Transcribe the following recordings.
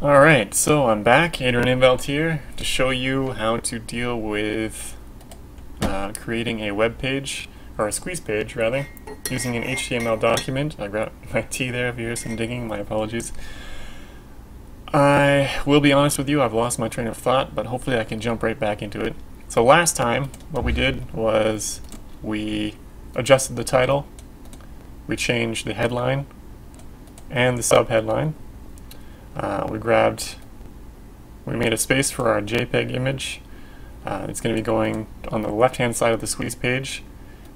Alright, so I'm back, Adrian and Veldt here, to show you how to deal with creating a web page, or a squeeze page rather, using an HTML document. I grabbed my tea there. If you hear some digging, my apologies. I will be honest with you, I've lost my train of thought, but hopefully I can jump right back into it. So last time, what we did was we adjusted the title, we changed the headline and the subheadline. We made a space for our JPEG image. It's going to be going on the left-hand side of the squeeze page.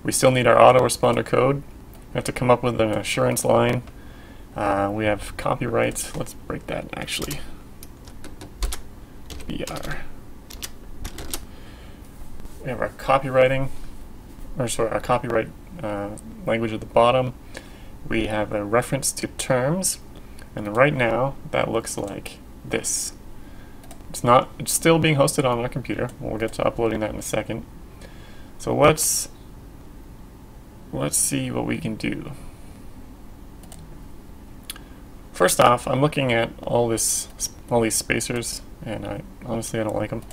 We still need our autoresponder code. We have to come up with an assurance line. We have copyright. Let's break that actually. BR. We have our copywriting, our copyright language at the bottom. We have a reference to terms. And right now, that looks like this. It's still being hosted on our computer. We'll get to uploading that in a second. So let's see what we can do. First off, I'm looking at all these spacers, and honestly I don't like them.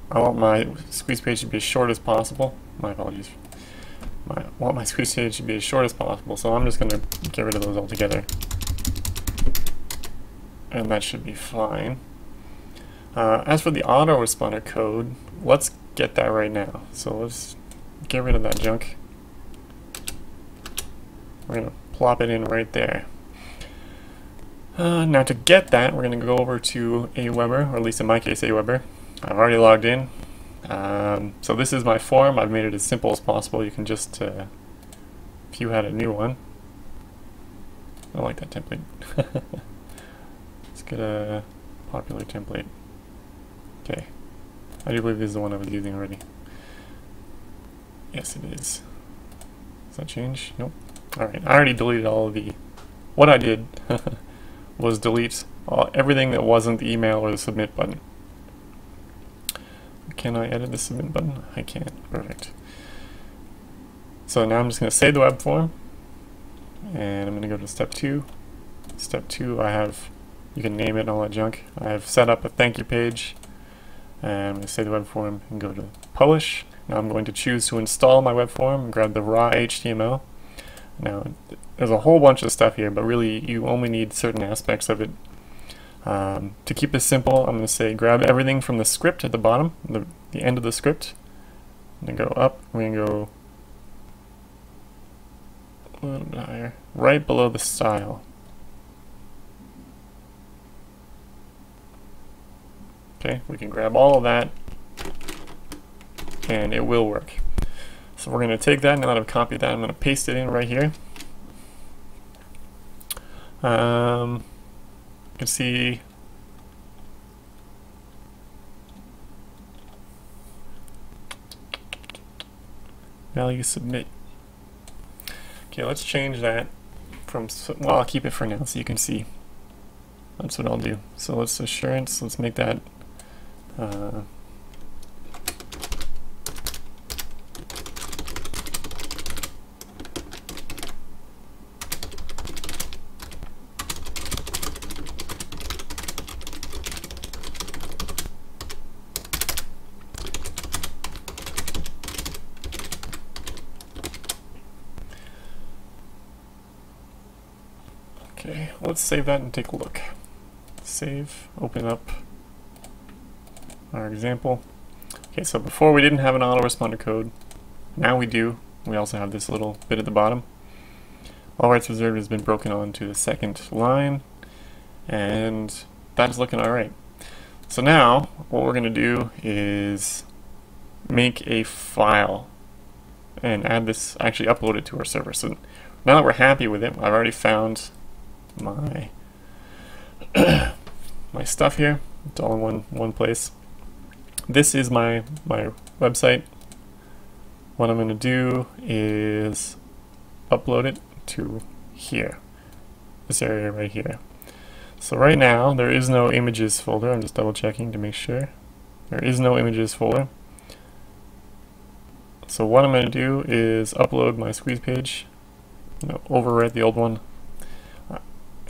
I want my squeeze page to be as short as possible. My apologies. I want my squeeze page to be as short as possible, so I'm just going to get rid of those altogether. And that should be fine. As for the autoresponder code, let's get that right now. So let's get rid of that junk. We're going to plop it in right there. Now to get that, we're going to go over to Aweber, or at least in my case Aweber. I've already logged in. So this is my form. I've made it as simple as possible. You can just, if you had a new one. I like that template. Let's get a popular template. Okay. I do believe this is the one I was using already. Yes, it is. Does that change? Nope. Alright, I already deleted all of the... What I did was delete everything that wasn't the email or the submit button. Can I edit the submit button? I can. Perfect. So now I'm just going to save the web form. And I'm going to go to step 2. Step 2, you can name it and all that junk. I have set up a thank you page. And I'm going to save the web form and go to publish. Now I'm going to choose to install my web form and grab the raw HTML. Now there's a whole bunch of stuff here, but really you only need certain aspects of it. To keep this simple, I'm going to say grab everything from the script at the bottom, the end of the script. I'm going to go up, we're going to go a little bit higher, right below the style. Okay, we can grab all of that and it will work. So we're going to take that, now that I've copied that, I'm going to paste it in right here. You can see value submit. Okay, let's change that from, well, I'll keep it for now so you can see. That's what I'll do. So let's assurance, let's make that okay, let's save that and take a look. Save, open up our example. Okay, so before we didn't have an autoresponder code. Now we do. We also have this little bit at the bottom. All rights reserved has been broken on to the second line, and that's looking alright. So now, what we're going to do is make a file and add this, actually upload it to our server. So now that we're happy with it, I've already found my my stuff here. It's all in one place. This is my website. What I'm going to do is upload it to here, this area right here. So right now there is no images folder. I'm just double checking to make sure there is no images folder. So what I'm going to do is upload my squeeze page, overwrite the old one,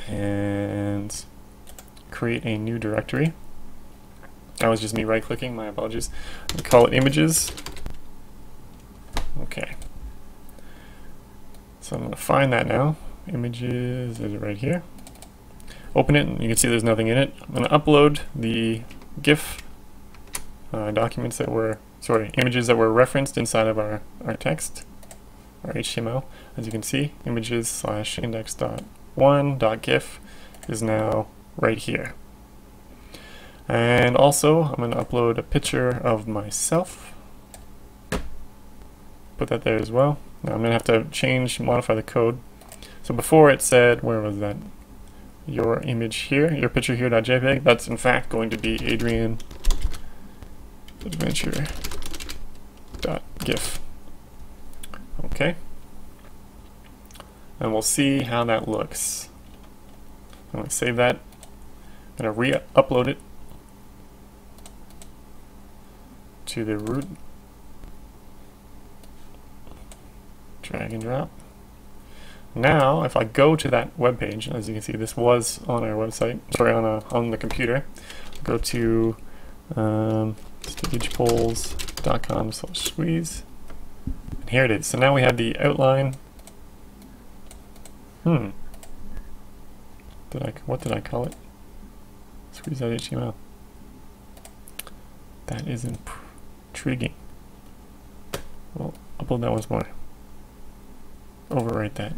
and create a new directory. That was just me right-clicking, my apologies. We call it images. Okay. So I'm going to find that now. Images is right here. Open it, and you can see there's nothing in it. I'm going to upload the GIF documents that were, images that were referenced inside of our text, our HTML. As you can see, images/index.1.gif is now right here. And also, I'm going to upload a picture of myself. Put that there as well. Now I'm going to have to modify the code. So before it said, where was that? Your image here, your picture here.jpg. That's in fact going to be Adrian adventure.gif. Okay. And we'll see how that looks. I'm going to save that. I'm going to re-upload it to the root. Drag and drop. Now, if I go to that web page, as you can see, this was on our website, on the computer. Go to stagepolls.com/squeeze. And here it is. So now we have the outline. What did I call it? Squeeze.html. That is intriguing. We'll upload that once more. Overwrite that.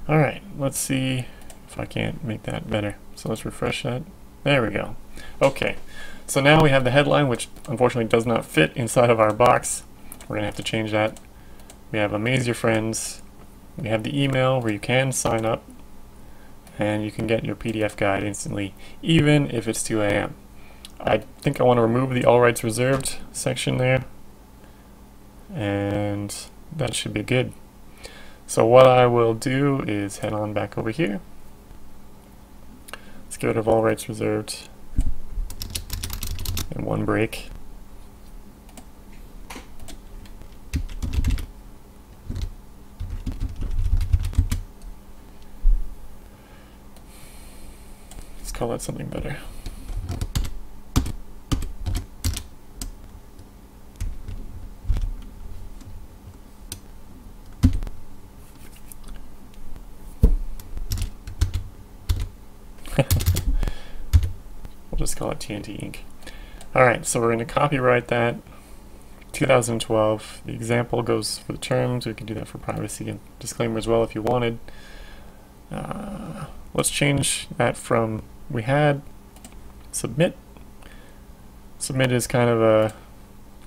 Alright, let's see if I can't make that better. So let's refresh that. There we go. Okay, so now we have the headline, which unfortunately does not fit inside of our box. We're going to have to change that. We have Amaze Your Friends. We have the email where you can sign up and you can get your PDF guide instantly, even if it's 2 a.m. I think I want to remove the all rights reserved section there, and that should be good. So what I will do is head on back over here. Let's get rid of all rights reserved and one break. Let's call that something better. We'll just call it TNT Inc. Alright, so we're going to copyright that. 2012. The example goes for the terms. We can do that for privacy and disclaimer as well if you wanted. Let's change that from, we had submit. Submit is kind of a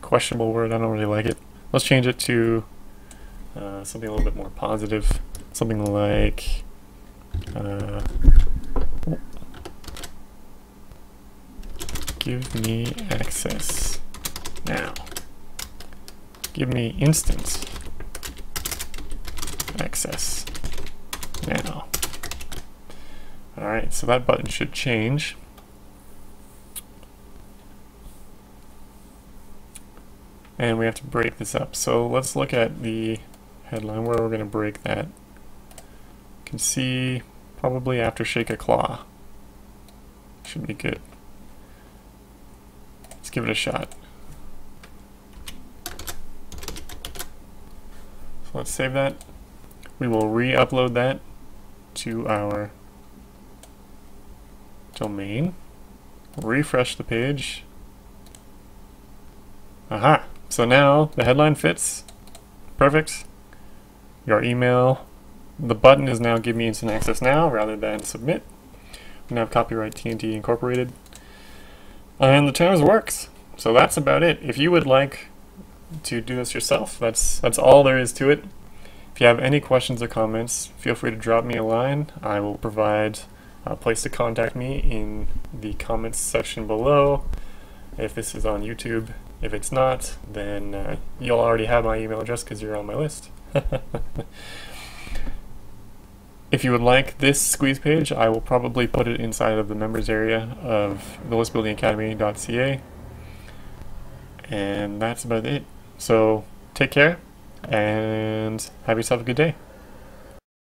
questionable word. I don't really like it. Let's change it to something a little bit more positive. Something like give me access now. Give me instant access now. Alright, so that button should change. And we have to break this up. So let's look at the headline where we're going to break that. You can see probably after shake a claw. Should be good. Let's give it a shot. So let's save that. We will re-upload that to our domain. Refresh the page. Aha! So now the headline fits. Perfect. Your email. The button is now give me instant access now rather than submit. We now have copyright TNT incorporated. And the terms works. So that's about it. If you would like to do this yourself, that's all there is to it. If you have any questions or comments, feel free to drop me a line. I will provide a place to contact me in the comments section below. If this is on YouTube. If it's not, then you'll already have my email address because you're on my list. If you would like this squeeze page, I will probably put it inside of the members area of TheListBuildingAcademy.ca. And that's about it. So take care and have yourself a good day.